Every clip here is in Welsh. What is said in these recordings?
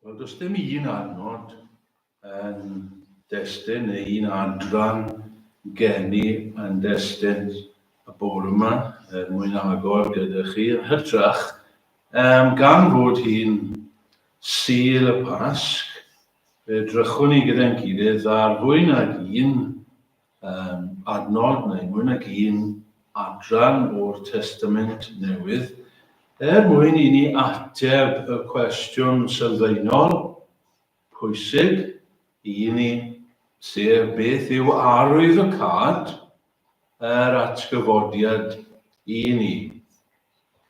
Wel, does dim un adnod yn destun neu un adran geni yn destun y bore yma mwyn agor gyda chi yn hytrach gan fod hi'n Sul y Pasg, fe drychwn ni gyda'n gilydd ar fwy nag un adnod neu mwy nag un adran o'r Testament Newydd mwyn i ni ateb y cwestiwn sylfaenol pwysig i ni, sef beth yw arwyddocad yr atgyfodiad i ni.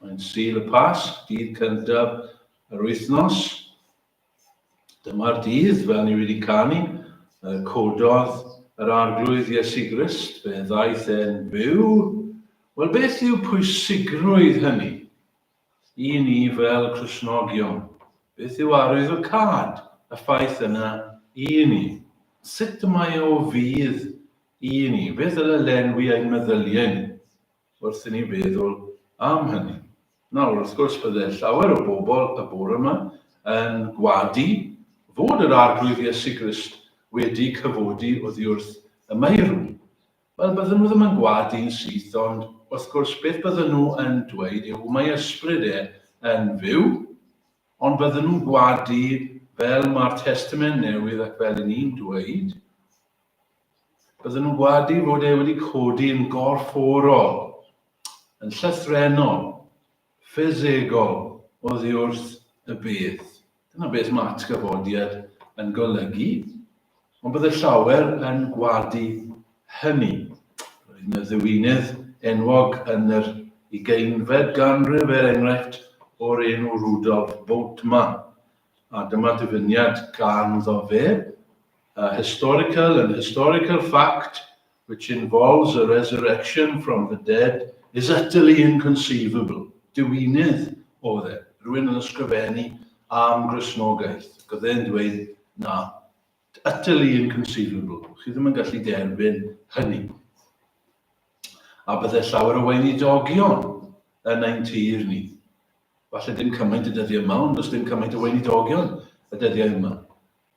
Mae'n Sul y Pasg, dydd cyntaf yr wythnos. Dyma'r dydd, fel ni wedi canu, cododd yr arglwydd Iesu Grist, fe ddaeth e'n byw. Wel, beth yw pwysigrwydd hynny i ni fel Cristnogion? Beth yw arwyddocad y ffaith yna i ni? Sut mae o fydd i ni? Beth ydw lenwi ein meddyliau ni wrth i ni feddwl am hynny? Nawr, wrth gwrs, bydde llawer o bobl y bore yma yn gwadu fod yr arglwydd Iesu Grist wedi cyfodi oddi wrth y meirw. Wel, bydden nhw ddim yn gwadu'n syth, ond wrth gwrs, beth bydden nhw yn dweud yw mae ysbryd yn fyw, ond bydden nhw'n gwadu fel mae'r Testament Newydd ac fel ni'n dweud, bydden nhw'n gwadu fod wedi codi'n gorfforol, yn llythrenol, ffisegol oddi wrth y beth. Dyna beth mae atgyfodiad yn golygu, ond bydde llawer yn gwadu hynny. Roedd yna ddiwynydd enwog yn yr 20fed ganrif enghraifft o'r enw Rudolf Bultmann. A dyma dyfyniad ganddo fe, a historical fact which involves a resurrection from the dead is utterly inconceivable. Diwynydd oedd e, rhywun yn ysgrifennu am Gristnogaeth. Oedd e'n dweud, na, utterly inconceivable. Chi ddim yn gallu derbyn hynny. A bydde llawer o weinidogion yn ein tir ni. Falle dim cymaint y dyddiau yma, ond does dim cymaint o weinidogion y dyddiau yma.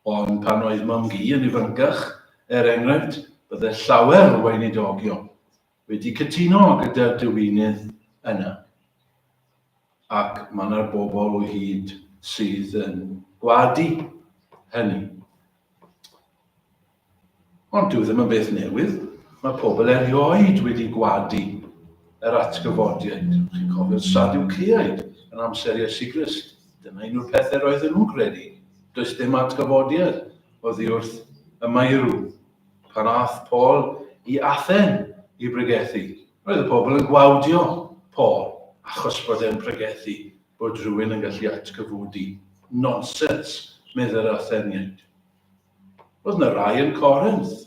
Ond pan oedd Mam Gi yn ifancach, enghraifft, bydde llawer o weinidogion wedi cytuno gyda'r diwynydd yna. Ac mae yna'r bobl o hyd sydd yn gwadu hynny. Ond dyw ddim yn beth newydd. Mae pobl erioed wedi gwadu yr atgyfodiad. Chi'n cofio'r Sadwceaid yn amser Iesu Grist. Dyna un o'r pethau roedden nhw'n credu. Does dim atgyfodiad oddi wrth y meirw. Pan ath Paul i Athen i bregethu. Roedd y pobl yn gwawdio Paul achos bod e'n pregethu bod rhywun yn gallu atgyfodi. Nonsens, medda'r Atheniaid. Roedd yna rai yn Corinth.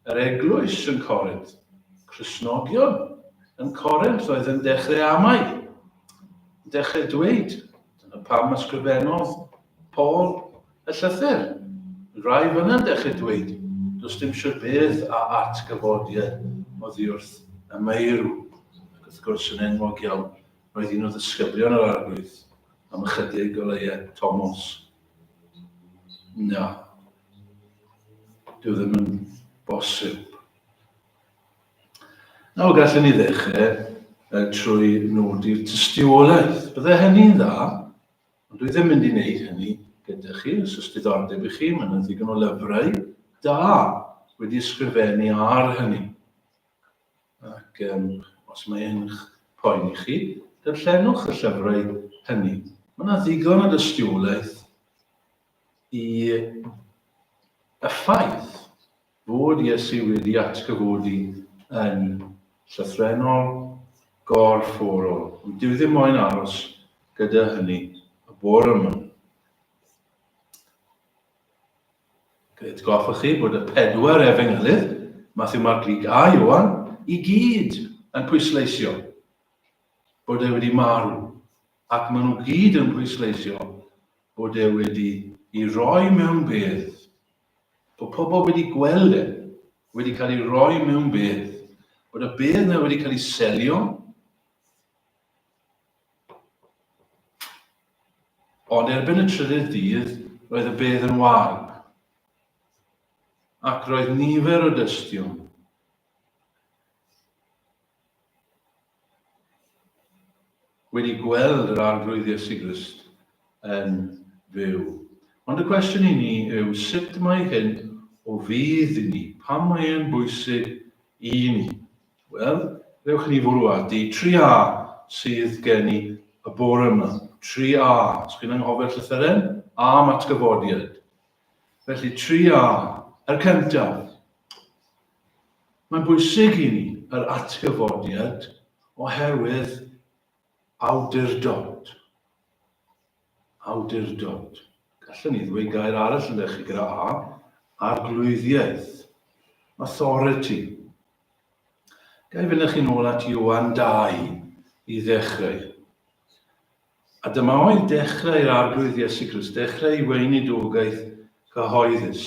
Yr eglwys yn Corinth. Cristnogion yn Corinth oedd yn dechrau amau. Dechrau dweud. Dyna pam ysgrifennodd Paul y llythyr. Rai fyna'n dechrau dweud. Does dim siwr beth a atgyfodiad oddi wrth y meirw. Ac wrth gwrs yn enwog iawn. Roedd un o ddisgyblion yr arglwydd am ychydig o leia Thomas. Na. Dyw ddim yn bosib. Nawr gallwn ni ddechrau trwy nodi'r tystiolaeth. Bydde hynny'n dda, ond dwi ddim mynd i wneud hynny gyda chi, os ys diddordeb i chi, mae'n ddigon o lyfrau da wedi ysgrifennu ar hynny. Ac os mae'n poeni chi, darllenwch y llyfrau hynny. Mae'n ddigon o dystiolaeth i y ffaith fod Iesu wedi atgyfodi yn llythrenol gorfforol. Ond dyw ddim moyn aros gyda hynny y bore yma. Gwyd goffwch chi bod y 4 efengylydd, Mathew, Marc, Luc a Ioan, i gyd yn pwysleisio bod e wedi marw. Ac maen nhw gyd yn pwysleisio bod e wedi i roi mewn bedd. Bod pobl wedi gweld e, wedi cael ei roi mewn bedd. Bod y bedd yna wedi cael ei selio. Ond erbyn y trydydd dydd, roedd y bedd yn wag, ac roedd nifer o dystion. Wedi gweld yr arglwydd Iesu Grist yn fyw. Ond y cwestiwn i ni yw sut mae hyn o fydd i ni? Pam mae e'n bwysig i ni? Wel, ddewch ni fwrw ati 3A sydd gen i y bore yma. 3A. Os chi'n anghofio'r llythyren? Am atgyfodiad. Felly 3A. Yr cyntaf. Mae'n bwysig i ni yr atgyfodiad oherwydd awdurdod. Awdurdod. Gallwn ni ddweud gair arall yn dechrau gyda A. Arglwyddiaeth. Authority. Gai fynd chi nôl at Ioan 2 i ddechrau. A dyma oedd dechrau'r arglwydd Iesu Grist, dechrau i weinidogaeth cyhoeddus.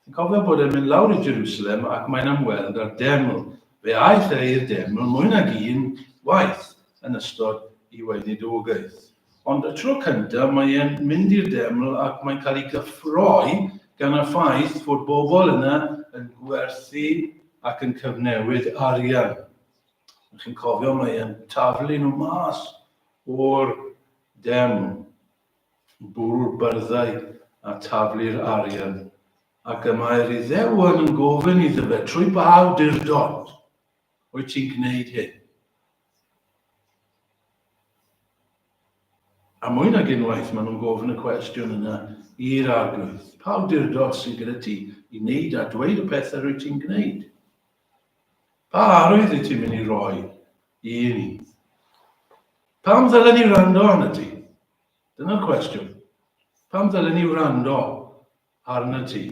Yn cofio bod e'n mynd lawr i Jerusalem ac mae'n ymweld â'r deml. Fe aeth i'r deml mwy nag un waith yn ystod i weinidogaeth. Ond y tro cyntaf mae e'n mynd i'r deml ac mae'n cael ei gyffroi gan y ffaith fod bobl yna yn gwerthu ac yn cyfnewid arian. Chi'n cofio mae e'n taflu nhw mas o'r deml, bwrw'r byrddau a taflu'r arian. Ac y mae'r Iddewon yn gofyn iddo fe trwy ba awdurdod wyt ti'n gwneud hyn. A mwy nag unwaith maen nhw'n gofyn y cwestiwn yna i'r arglwydd. Pa awdurdod sydd gyda ti i wneud a dweud y pethau rwyt ti'n gwneud? Pa arwydd wyt ti'n mynd i roi i ni? Pam ddylen ni wrando arna ti? Dyna'r cwestiwn. Pam ddylen ni wrando arna ti?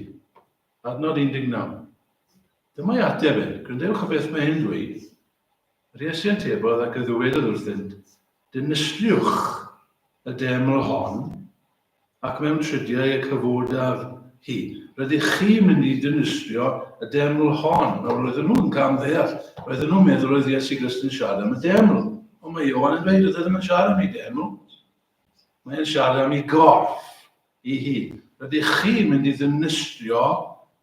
Adnod 19. Dyma'i ateb e. Gwrandewch o beth mae hyn dweud. Yr Iesu atebodd ac y ddywedodd wrthynt, dynistriwch y deml hon ac mewn trydiau y cyfodaf hi. Rydych chi mynd i dynistrio y deml hon. Nawr, roedden nhw'n cam ddeall. Roedden nhw'n meddwl oedd Iesu Grist yn siarad am y deml. Ond mae Ioan yn dweud oedd ddim yn siarad am ei deml. Mae'n siarad am ei gorff i hi. Rydych chi mynd i dynistrio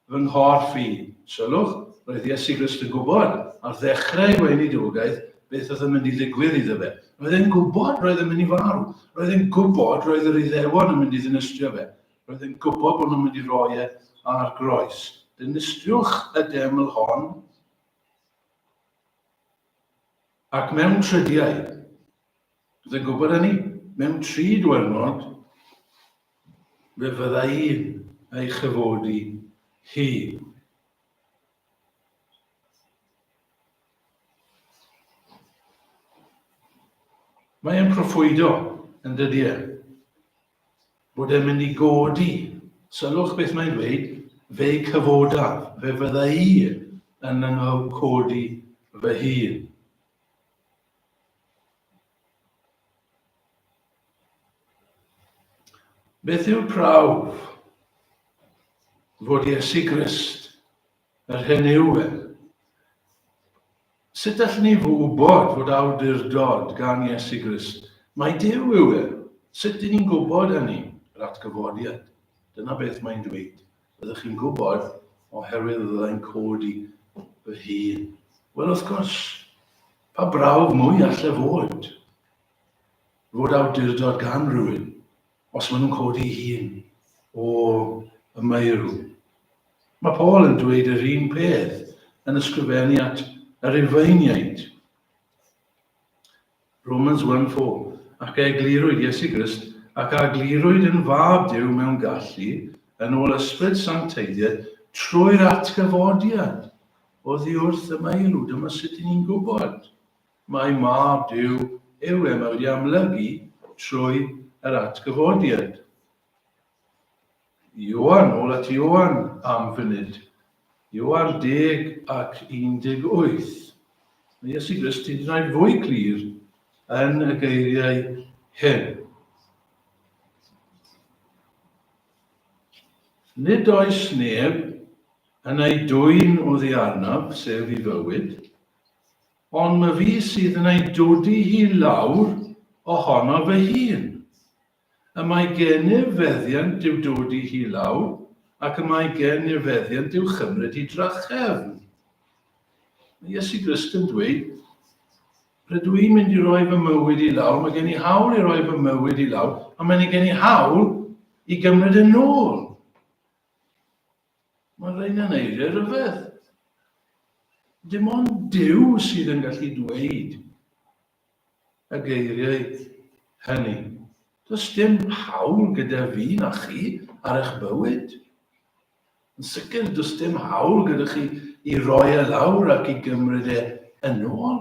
fy nghorff i. Sylwch, roedd Iesu Grist yn gwybod ar ddechrau weinidogaeth beth oedd yn mynd i ddigwydd iddo fe. Roedd e'n gwybod roedd e'n mynd i farw. Roedd e'n gwybod roedd yr Iddewon yn mynd i ddynistrio fe. Roedd e'n gwybod bod nhw'n mynd i roi e ar groes. Dynistriwch y deml hon ac mewn trydiau. Roedd e'n gwybod hynny. Mewn 3 diwrnod fe fydda un ei chyfodi hi. Mae e'n proffwydo yn dydi e, bod e'n mynd i godi. Sylwch beth mae'n dweud, fe cyfodaf, fe fydda i yn codi fy hun. Beth yw'r prawf fod Iesu Grist yr hyn yw e? Sut allwn ni wybod fod awdurdod gan Iesu Grist? Mae Duw yw e. Sut dyn ni'n gwybod hynny? Yr atgyfodiad. Dyna beth mae'n dweud. Byddwch chi'n gwybod oherwydd fyddai'n codi fy hun. Wel, wrth gwrs, pa brawf mwy allai fod awdurdod gan rhywun os maen nhw'n codi hun o y meirw. Mae Paul yn dweud yr un peth yn ysgrifennu at yr Rufeiniaid. Romans 1:4. Ac eglurwyd Iesu Grist ac eglurwyd yn fab Duw mewn gallu yn ôl ysbryd sancteiddiad trwy'r atgyfodiad oddi wrth y meirw. Dyma sut ni'n gwybod. Mae mab Duw yw e, mae wedi amlygu trwy yr atgyfodiad. Ioan, ôl at Ioan am funud. Ioan 10 ac 18. Mae Iesu Grist wedi gwneud fwy clir yn y geiriau hyn. Nid oes neb yn ei dwyn o ddiarnaf, sef I fywyd, ond mae fi sydd yn ei dodi hi lawr ohono fy hun. Y mae gennyf feddiant yw dod i hi law, ac y mae gennyf feddiant yw chymryd i drachefn. Mae Iesu Grist yn dweud, rydw i'n mynd i roi fy mywyd i lawr, mae gen i hawl i roi fy mywyd i lawr, a mae gen i hawl i gymryd yn ôl. Mae'n rhaid yn eiriau rhyfedd. Dim ond Duw sydd yn gallu dweud y geiriau hynny. Does dim hawl gyda fi na chi ar eich bywyd. Yn sicr, does dim hawl gyda chi i roi e lawr ac i gymryd e yn ôl.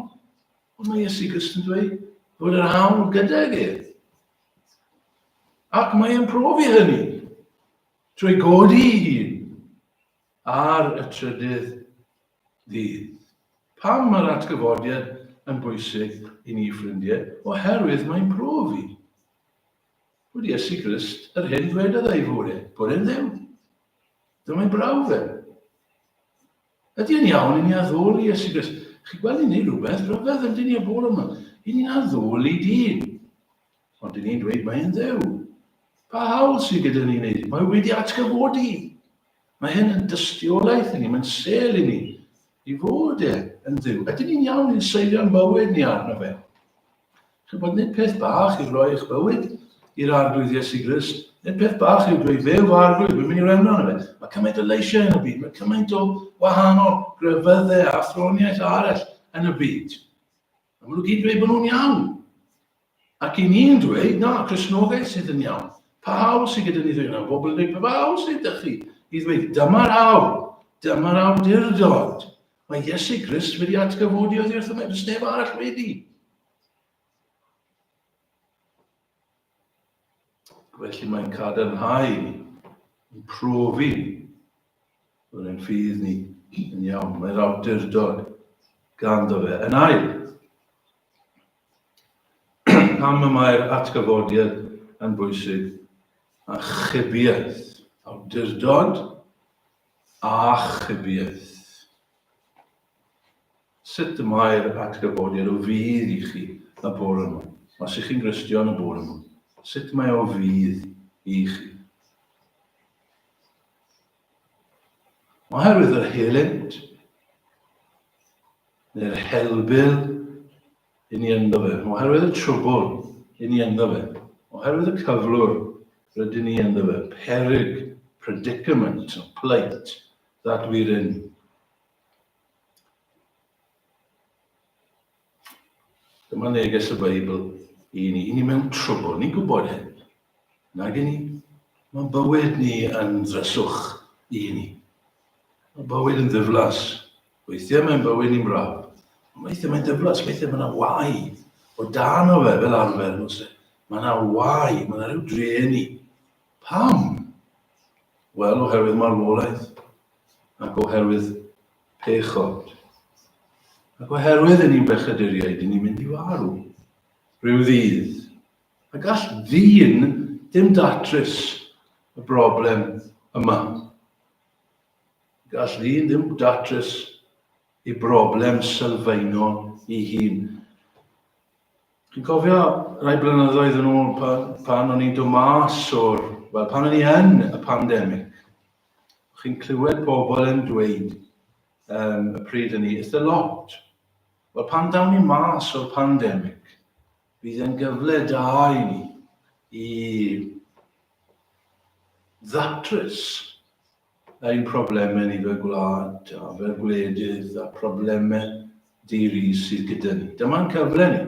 Ond mae Iesu Grist yn dweud bod yr hawl gyda chi. Ac mae'n profi hynny trwy godi ei hun ar y trydydd ddydd. Pam mae'r atgyfodiad yn bwysig i ni ffrindiau? Oherwydd mae'n profi bod Iesu Grist yr hyn dwedodd ei fod e'n Dduw. Dyma'i brawf e. Ydy yn iawn i ni addoli Iesu Grist. Chi gweld ni'n neud rhywbeth rhyfedd ydyn ni y bore yma. I ni'n addoli dyn. Ond dyn ni'n dweud mae'n Dduw. Pa hawl sydd gyda ni'n neud? Mae wedi atgyfodi. Mae hyn yn dystiolaeth i ni, mae'n sel i ni, i fod yn Dduw. Ydyn ni'n iawn i'n seilio'n bywyd ni arno fe? Chi'n bod nid peth bach i roi eich bywyd i'r arglwydd Iesu Grist. Nid peth bach i'w dweud fe yw arglwydd, mae'n mynd i rhan arno fe. Mae cymaint o leisiau yn y byd, mae cymaint o wahanol gryfyddau a throniaeth arall yn y byd. A maen nhw gyd dweud bod nhw'n iawn. Ac i ni'n dweud, na, Cristnogaeth sydd yn iawn. Pa hawl sydd gyda ni ddweud yna? Bobl yn dweud, pa hawl sydd ydych chi? I ddweud, dyma'r awdurdod. Mae Iesu Grist wedi atgyfodi oddi wrth yma, does neb arall wedi. Felly mae'n cadarnhau ni, yn profi ni, bod yn ffydd ni yn iawn. Mae'r awdurdod ganddo fe. Yn ail, pam mae'r atgyfodiad yn bwysig, a chybiaeth. Awdurdod a chybiaeth. Sut mae'r atgyfodiad o fydd i chi y bore yma? Os ych chi'n Gristion y bore yma, sut mae o fydd i chi? Oherwydd yr helynt, neu'r helbyl i ni ynddo fe, oherwydd y trwbl i ni ynddo fe, oherwydd y cyflwr rydyn ni ynddo fe, peryg, predicament, plight that we're in. Dyma neges y Beibl i ni mewn trwbl, ni'n gwybod hyn. Nag i ni, mae bywyd ni yn ddryswch i ni. Mae bywyd yn ddiflas. Weithiau mae'n bywyd ni'n braf. Weithiau mae'n ddiflas, weithiau mae'n wai. O dan o fe fel arfer, mae'n wai, mae'n rhyw dreni. Pam? Wel, oherwydd marwolaeth, ac oherwydd pechod. Ac oherwydd yn ni'n bechaduriaid, ni'n mynd i farw. Rhyw ddydd. A gall ddyn dim datrys y broblem yma. Gall ddyn ddim datrys i broblem sylfaenol i hun. Chi'n cofio rai blynyddoedd yn ôl pan o'n i'n dod mas pan o'n i yn y pandemig. Chi'n clywed pobl yn dweud y pryd yn ni, eitha lot. Wel, pan dawn ni mas o'r pandemig, bydd yn gyfle da i ni i ddatrys ein problemau ni fel gwlad, a fel gwledydd, a problemau dirus sydd gyda ni. Dyma'n cyfle ni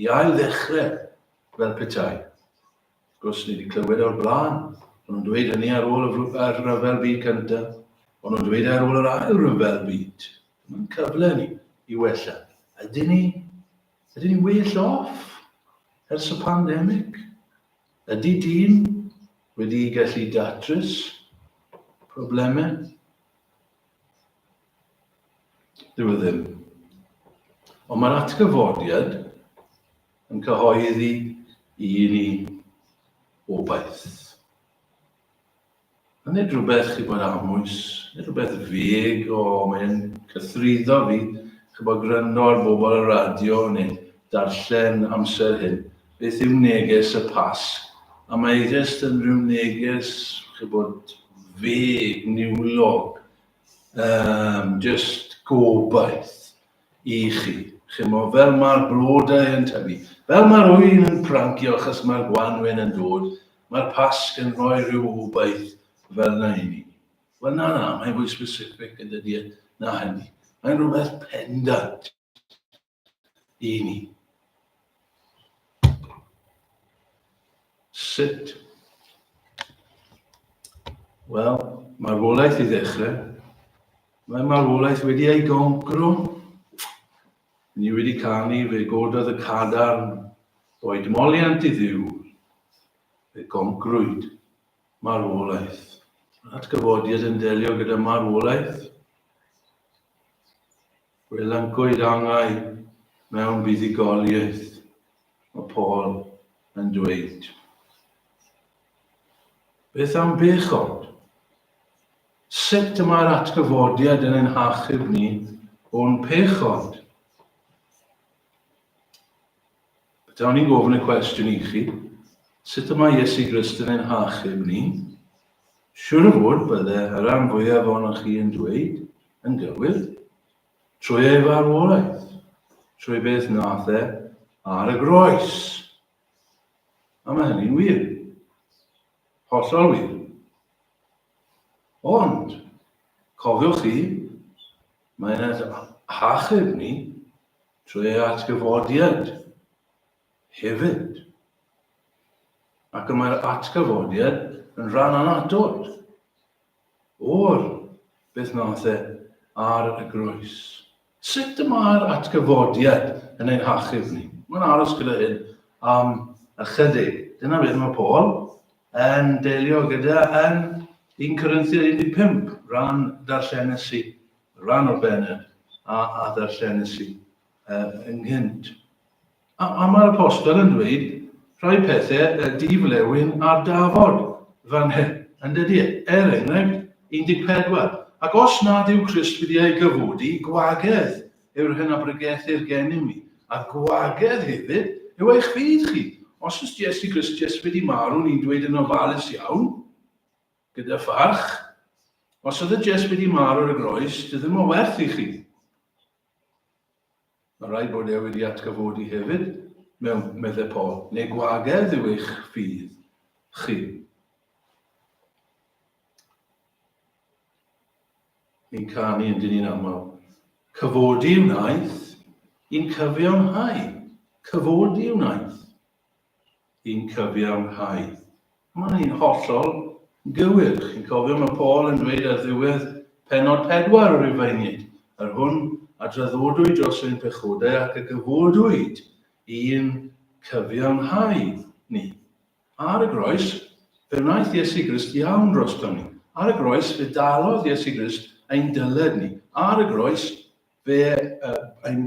i ail ddechrau fel petai. Gwrs, ni wedi clywed o'r blaen. Ond nhw'n dweud hynny ar ôl y rhyfel byd cyntaf. Ond nhw'n dweud ar ôl yr ail rhyfel byd. Dyma'n cyfle ni i wella. Ydyn ni well off ers y pandemig? Ydy dyn wedi gallu datrys problemau? Dyw e ddim. Ond mae'r atgyfodiad yn cyhoeddi i ni obaith. A nid rhywbeth chi bod amwys, nid rhywbeth feg mae'n cythryddo fi, chi bod gryndo ar bobl y radio neu darllen amser hyn. Beth yw neges y Pasg A mae jyst yn rhyw neges, bod feg, niwlog, just gobaith i chi. Fel mae'r blodau yn tyfu, fel mae'r ŵyn yn prancio achos mae'r gwanwyn yn dod, mae'r Pasg yn rhoi rhyw gobaith fel na i ni. Wel na, mae'n fwy specific yn dydi na hynny. Mae'n rhywbeth pendant i ni. Sut? Wel, marwolaeth i ddechrau. Mae marwolaeth wedi ei goncro. Ni wedi canu fe gododd y cadarn oedmoliant i ddiw. Fe gongrwyd marwolaeth. Atgyfodiad yn delio gyda marwolaeth. Gwelancwyd angau mewn buddugoliaeth. Mae Paul yn dweud. Beth am bechod? Sut mae'r atgyfodiad yn ein hachub ni o'n pechod? Dawn ni'n gofyn y cwestiwn i chi. Sut mae Iesu Grist yn ein hachub ni? Siwr o fod bydde y rhan fwyaf ohonoch chi yn dweud, yn gywir, trwy ei farwolaeth, trwy beth nath e ar y groes. A mae hynny'n wir. Hollol wir. Ond, cofiwch chi, mae'n hachub ni trwy ei atgyfodiad hefyd. Ac mae'r atgyfodiad yn rhan anadod o'r beth nath e ar y groes. Sut mae'r atgyfodiad yn ein hachub ni? Mae'n aros gyda hyn am ychydig. Dyna beth mae Paul yn delio gyda yn 1 Corinthians 15, rhan darllenysu, rhan o'r bennod a darllenysu ynghynt. A mae'r apostol yn dweud rhai pethau diflewyn ar dafod fan hyn, yn dydi, enghraifft 14. Ac os nad yw Crist wedi ei gyfodi, gwagedd yw'r hyn abrygethu'r gennym ni. A gwagedd hefyd yw eich ffydd chi. Os ys Iesu Christus wedi marw, ni'n dweud yn ofalus iawn, gyda pharch. Os oedd y Jes wedi marw ar y groes, dy ddim o werth i chi. Mae rhaid bod e wedi atgyfodi hefyd, meddwl Paul, neu gwagedd yw eich ffydd chi. Ni'n canu yn dyn ni'n aml. Cyfodi wnaeth, i'n cyfiawnhau. Cyfodi wnaeth, i'n cyfiawnhau. Mae'n hollol gywir. Chi'n cofio mae Paul yn dweud ar ddiwedd pennod 4 o'r Rufeiniaid. Ar hwn, a draddodwyd dros ein pechodau ac y gyfodwyd i'n cyfiawnhau ni. Ar y groes, fe wnaeth Iesu Grist iawn dros ni. Ar y groes, fe dalodd Iesu Grist ein dyled ni. Ar y groes, fe ein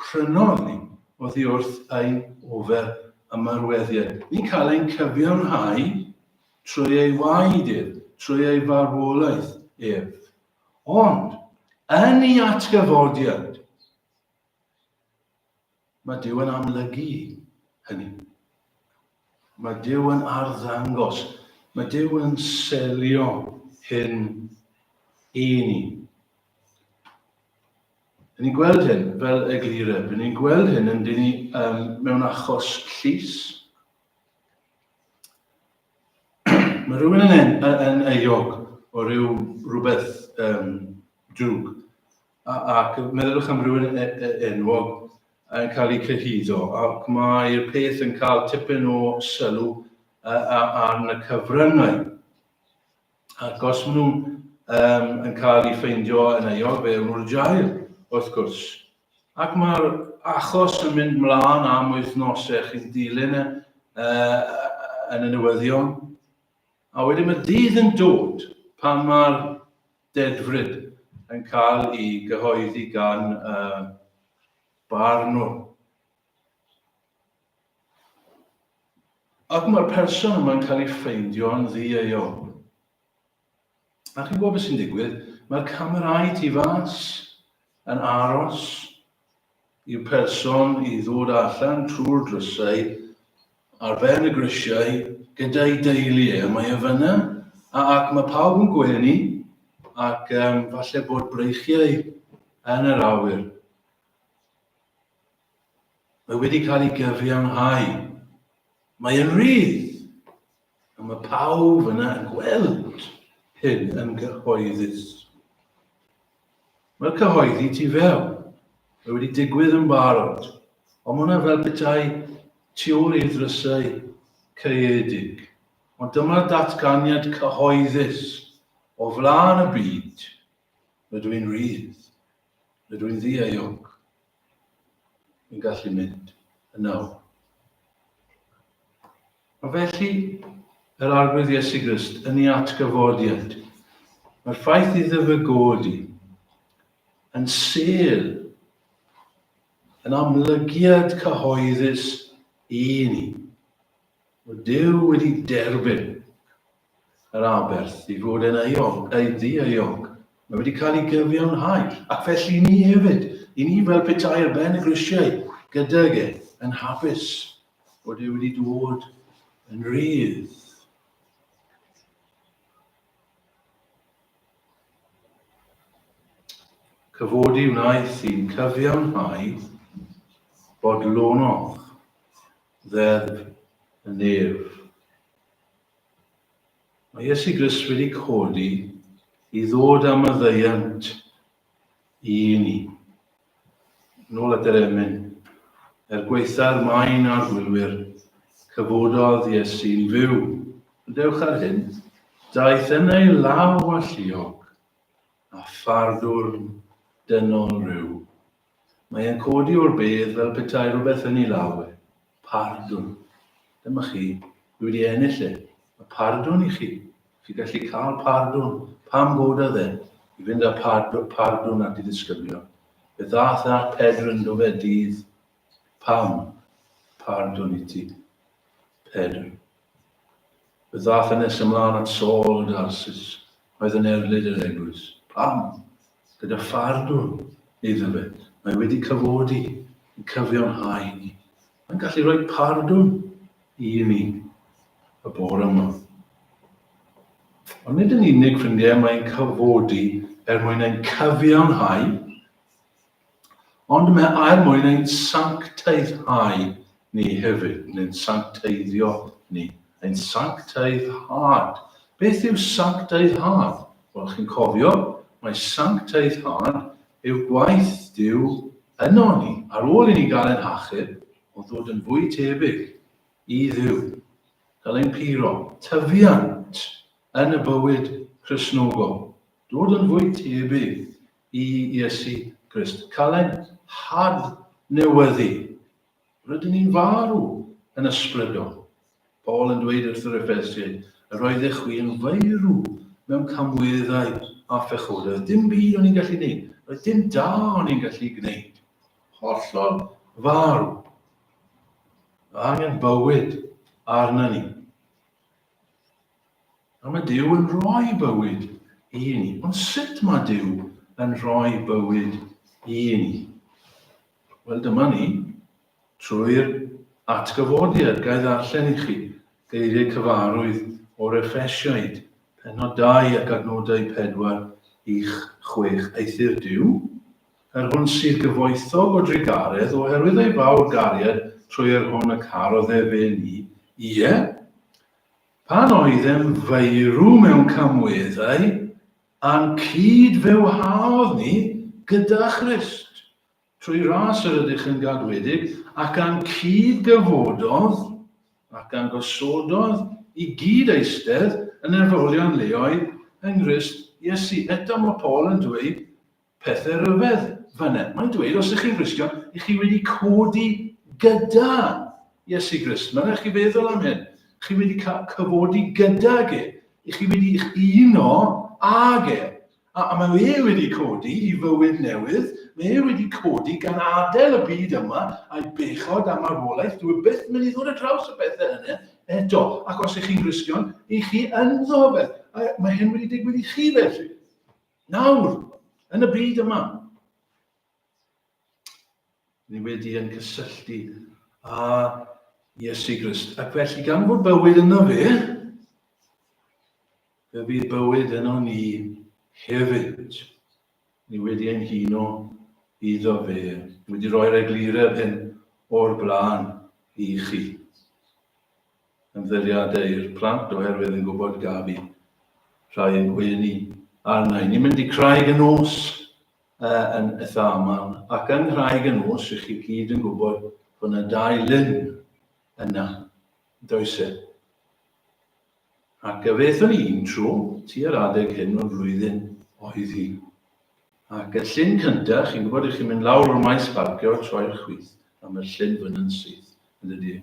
prynodd ni oddi wrth ein ofer ymarweddiad. Ni'n cael ein cyfiawnhau trwy ei waed ef, trwy ei farwolaeth ef. Ond, yn ei atgyfodiad, mae Duw yn amlygu hynny. Mae Duw yn arddangos. Mae Duw yn selio hyn i ni. Ni'n gweld hyn fel eglureb. Ni'n gweld hyn yn dyn ni mewn achos llys. Mae rhywun yn euog o rhywbeth drwg. Ac meddylwch am rhywun enwog yn cael ei cyhuddo, ac mae'r peth yn cael tipyn o sylw ar y cyfryngau. Ac os maen nhw yn cael ei ffeindio yn euog fewn o'r jail, wrth gwrs. Ac mae'r achos yn mynd mlaen am wythnosau, chi'n dilyn yn y newyddion. A wedyn mae dydd yn dod pan mae'r dedfryd yn cael ei gyhoeddi gan barnwr. Ac mae'r person yma'n cael ei ffeindio yn ddi-euog. A chi'n gwybod beth sy'n digwydd? Mae'r camerâu tu fas yn aros i'r person i ddod allan trwy'r drysau ar ben y grisiau gyda'i deulu. Mae e fyna, ac mae pawb yn gwenu, ac falle bod breichiau yn yr awyr. Mae wedi cael ei gyfiawnhau. Mae e'n rydd, a mae pawb yna yn gweld hyn yn gyhoeddus. Mae'r cyhoeddi tu fewn. Mae wedi digwydd yn barod, ond mae hwnna fel petai tu ôl i'r ddrysau caeedig. Ond dyma'r datganiad cyhoeddus o flaen y byd. Rydw i'n rydd, rydw i'n ddi-euog. Yn gallu mynd yn nawr. A felly, yr arwydd Iesu Grist yn ei atgyfodiad. Mae'r ffaith iddo fe godi yn sêl, yn amlygiad cyhoeddus i ni. Mae Duw wedi derbyn yr aberth i fod yn ddi-euog. Mae wedi cael ei gyfiawnhau. Ac felly ni hefyd, i ni fel petai ar ben y grisiau, gydag e yn hapus bod e wedi dod yn rydd. Cyfodi wnaeth i'n cyfiawnhau bod lonodd ddeddf y nef. Mae Iesu Grist wedi codi i ddod am y ddeiant i ni. Nôl at yr emyn, gweithar maen ar gwylwyr, cyfododd Iesu'n fyw. Dewch ar hyn, daeth yn ei law a lluog, a phardwr dynol rhyw. Mae e'n codi o'r bedd fel petai rhywbeth yn ei law. Pardwn. Dyma chi, dwi wedi ennill e. Mae pardwn i chi. Chi gallu cael pardwn. Pam gododd e? I fynd â pardwn at ei ddisgyblion. Fe ddath at Pedr yn dod fe dydd. Pam? Pardwn i ti. Pedr. Fe ddath yn nes ymlaen at Saul Darsus. Oedd yn erlyd yr eglwys. Pam? Gyda phardwn iddo fe. Mae wedi cyfodi yn cyfiawnhau ni. Mae'n gallu rhoi pardwn i ni y bore yma. Ond nid yn unig, ffrindiau, mae'n cyfodi mwyn ein cyfiawnhau, ond mae mwyn ein sancteiddhau ni hefyd, neu'n sancteiddio ni, ein sancteiddhad. Beth yw sancteiddhad? Wel, chi'n cofio, mae sancteiddhad yw gwaith Duw yno ni, ar ôl i ni gael ein hachub, o ddod yn fwy tebyg i Dduw, cael ein puro, tyfiant yn y bywyd Cristnogol, dod yn fwy tebyg i Iesu Grist, cael ein hadnewyddu. Rydyn ni'n farw yn ysbrydol. Paul yn dweud wrth yr Ephesiaid, yr roeddech chi yn feirw mewn camweddau a phechodau. Dim byd o'n i'n gallu gwneud. Roedd dim da o'n i'n gallu gwneud. Hollol farw. Angen bywyd arna ni. A mae Duw yn rhoi bywyd i ni. Ond sut mae Duw yn rhoi bywyd i ni? Wel, dyma ni, trwy'r atgyfodiad, gai ddarllen i chi geiriau cyfarwydd o'r Ephesiaid, pennod 2 ac adnodau 4 i 6. Eithir Duw, hwn sydd gyfoethog o drigaredd oherwydd ei fawr gariad trwy'r hwn y carodd e fe ni. Ie, pan oeddem feirw mewn camweddau, a'n cyd-fewhaodd ni gyda Christ, trwy ras yr ydych yn gadwedig, ac a'n cyd-gyfododd, ac a'n gosododd i gyd eistedd yn erfolion leoedd yng Nghrist Iesu. Eto mae Paul yn dweud pethau rhyfedd fyna. Mae'n dweud, os ydych chi'n Gristion, ych chi wedi codi gyda Iesu Grist. Mae'n eich chi feddwl am hyn. Chi wedi cyfodi gyda ge. Ych chi wedi eich uno ag e. A mae e wedi codi i fywyd newydd. Mae e wedi codi gan adael y byd yma a'i bechod am arwolaeth. Dwi byth mynd i ddod ar draws y bethau yna. Eto, ac os ych chi'n Gristion, ych chi ynddo fe. Mae hyn wedi digwydd i chi felly. Nawr, yn y byd yma. Ni wedi yn cysylltu â Iesu Grist. Ac felly gan fod bywyd yno fe bydd bywyd yno ni hefyd. Ni wedi ein huno iddo fe. Wedi rhoi'r egluredd hyn o'r blaen i chi. Ymddiriadau i'r plant oherwydd yn gwybod gafi rhai yn gwenu arna. Ni'n mynd i craig y nos yn eitha amal, ac yn craig y nos ych chi gyd yn gwybod bod yna 2 lyn yna, does e? Ac gyfeithon ni un tro, tua'r adeg hyn o'r flwyddyn oedd hi. Ac y llyn cyntaf, chi'n gwybod chi'n mynd lawr o'r maes parcio troi'r chwith, am y llyn fan yn sydd, yn dydi.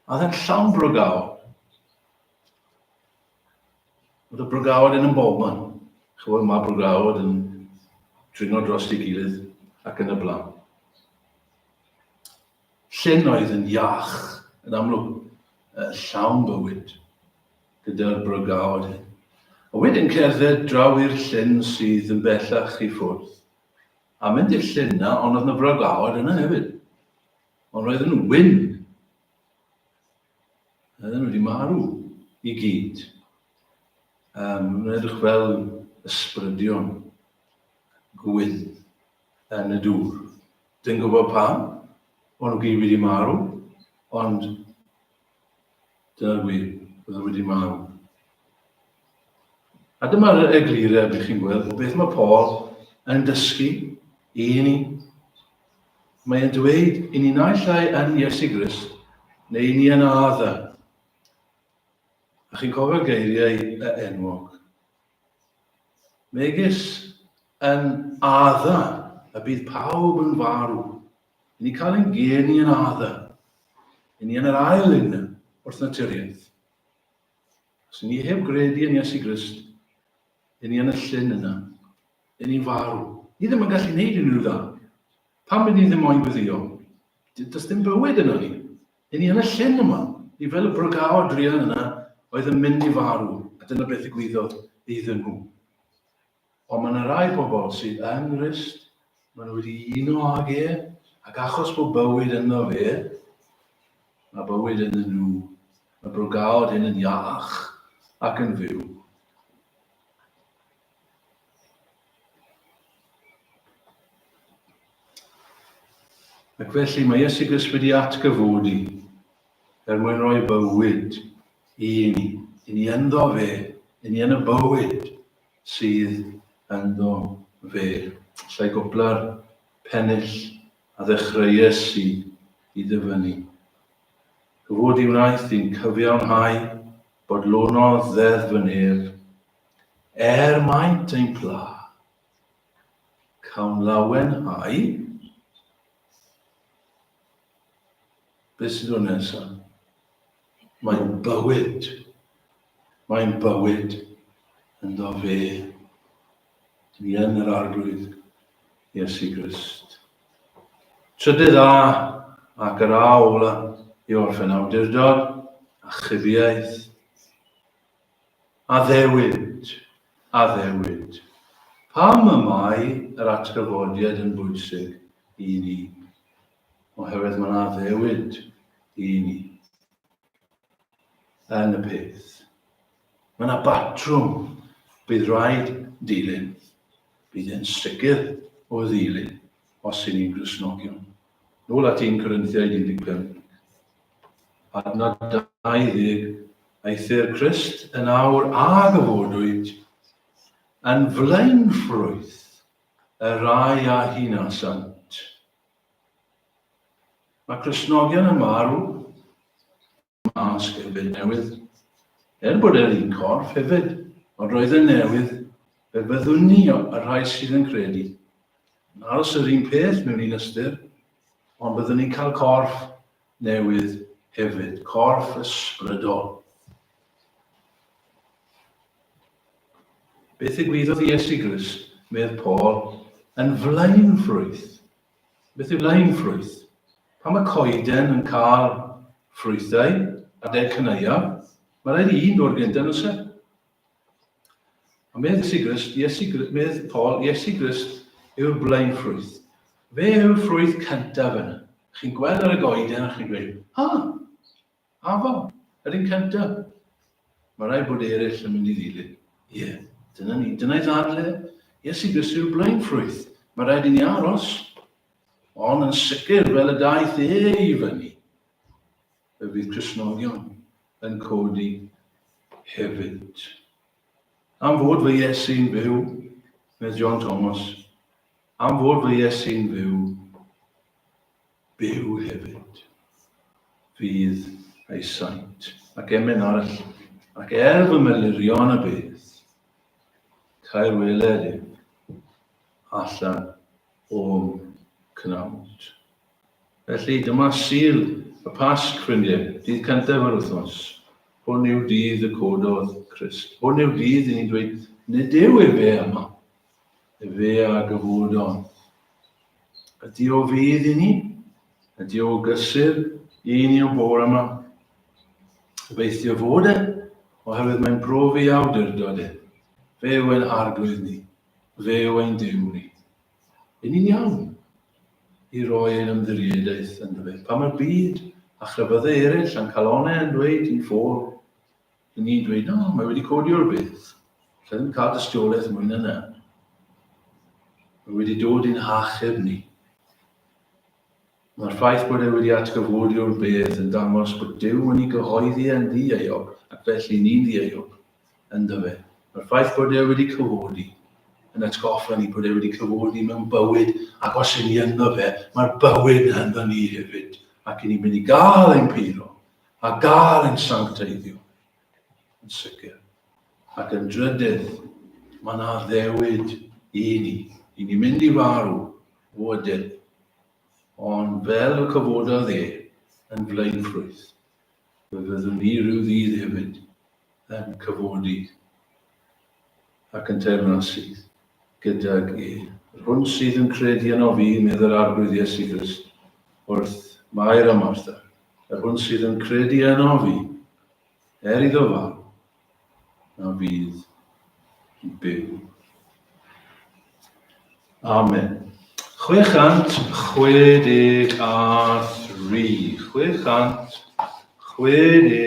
A oedd e'n llawn brogawd. Oedd y brogawd yn bobman. Chywod, mae brogawd yn dringo dros ei gilydd ac yn y blaen. Llyn oedd yn iach, yn amlwg llawn bywyd gyda'r brogawd hyn. A wedyn cerdded draw i'r llyn sydd yn bellach i ffwrdd. A mynd i'r llyn na, ond oedd yna brogawd yna hefyd. Ond roedd yn wyn. Roedden nhw wedi marw i gyd. Yn edrych fel ysbrydion gwyn yn y dŵr. Dyn gwybod pam, ond nhw gyd wedi marw, ond dyna'r gwir, oedd wedi marw. A dyma'r egluredd ych chi'n gweld, o beth mae Paul yn dysgu i ni. Mae'n dweud i ni naill ai yn Iesu Grist, neu i ni yn adda. A chi'n cofio geiriau enwog. Megis yn adda y bydd pawb yn farw. I ni cael ein geni yn adda. I ni yn yr ail un wrth naturiaeth. Os ni heb gredu yn Iesu Grist, i ni yn y llyn yna, i ni'n farw. Ni ddim yn gallu gwneud unrhyw dda. Pam bydd ni ddim moyn gweddio? Does dim bywyd yno ni. I ni yn y llyn yma. Ni fel y brogawd drian yna, oedd yn mynd i farw, a dyna beth ddigwyddodd iddyn nhw. Ond mae yna rai pobl sydd yn Grist, maen nhw wedi uno ag ac achos bod bywyd yno fe, mae bywyd yn nhw, mae brogawd hyn yn iach ac yn fyw. Ac felly mae Iesu Grist wedi atgyfodi mwyn rhoi bywyd i ni ynddo fe, i ni yn y bywyd sydd ynddo fe. Llai gwpla'r pennill a ddechreuais i ddyfynu. Gyfodi wnaeth i'n cyfiawnhau bod lonodd ddeddf fy nef, maint ein pla, cawn lawenhau. Beth sydd o'n nesaf? Mae'n bywyd ynddo fe. Ni yn yr arglwydd Iesu Grist. Trydydd ac yr ola i orffen awdurdod a chyddiaeth. Addewid. Pam y mae yr atgyfodiad yn bwysig i ni? Oherwydd mae'n addewid i ni. Yn y peth. Mae yna batrwm bydd rhaid dilyn. Bydd yn sicr o ddilyn os y'n ni'n Gristnogion. Nôl at 1 Corinthiaid 15. Adnod 20, eithir Crist yn awr a gyfodwyd yn flaenffrwyth y rai a hinasant. Mae Gristnogion yn marw mas hefyd newydd. Bod e'r un corff hefyd, ond roedd yn newydd fe byddwn ni y rhai sydd yn credu. Yn aros yr un peth mewn un ystyr, ond byddwn ni'n cael corff newydd hefyd, corff ysbrydol. Beth ddigwyddodd i Iesu Grist, medd Paul, yn flaenffrwyth. Beth yw flaenffrwyth? Pan mae coeden yn cael ffrwythau, adeg cyneuaf, mae rhaid i un dod gyntaf yn ysaf. A medd Paul, Iesu Grist yw'r blaenffrwyth. Fe yw'r ffrwyth cyntaf yna. Chi'n gweld ar y goeden a chi'n dweud, A fa, yr un cyntaf. Mae rai bod eraill yn mynd I ddilyn. Ie, dyna ni. Dyna I ddadle. Iesu Grist yw'r blaenffrwyth. Mae rhaid I ni aros. Ond yn sicr fel y daeth I fyny. Y fydd Cristnogion yn codi hefyd. Am fod fy Iesu'n fyw, med John Thomas, am fod fy Iesu'n byw hefyd. Fydd ei saint. Ac emyn arall, ac fy melurion y bydd, cael weled allan o'm cnawd. Felly dyma Sul y Pasg, ffrindiau, dydd cyntaf yr wythnos. Hwn yw dydd y cododd Crist. Hwn yw dydd I ni'n dweud, nid yw fe yma, fe a gyfodon. Ydy o fydd I ni, ydy o gysur I ni o bore yma. Gobeithio fod oherwydd mae'n profi awdurdod Fe yw ein arglwydd ni, fe yw ein Duw ni. I ni'n iawn I roi ein ymddiriadaeth yn fe. Pam y byd a chrybyddau eraill yn calonau yn dweud I ffôl, I ni'n dweud, no, mae wedi codio'r bydd. Lle ddim cael dystiolaeth mwy na yna. Mae wedi dod i'n hachub ni. Mae'r ffaith bod wedi atgyfodio'r bydd yn dangos bod Duw yn ei gyhoeddi yn ddi-euog, ac felly ni'n ddi-euog yn fe. Mae'r ffaith bod wedi cyfodi yn atgoffa ni bod wedi cyfodi mewn bywyd, ac os y'n ni ynddo fe, mae'r bywyd ynddo ni hefyd. Ac I ni'n mynd I gael ein piro, a gael ein sancteiddio. Yn sicr. Ac yn drydydd, mae yna ddewyd I ni. I ni'n mynd I farw, fodyn. Ond fel y cyfododd yn flaenffrwyth, fe fyddwn ni rhyw ddydd hefyd yn cyfodi ac yn teyrnasu gydag Hwn sydd yn credu yno fi, medda'r arglwydd Iesu Grist, wrth Mair a Martha. Hwn sydd yn credu yno fi, iddo farw, na fydd I byw. Amen. 663. 663.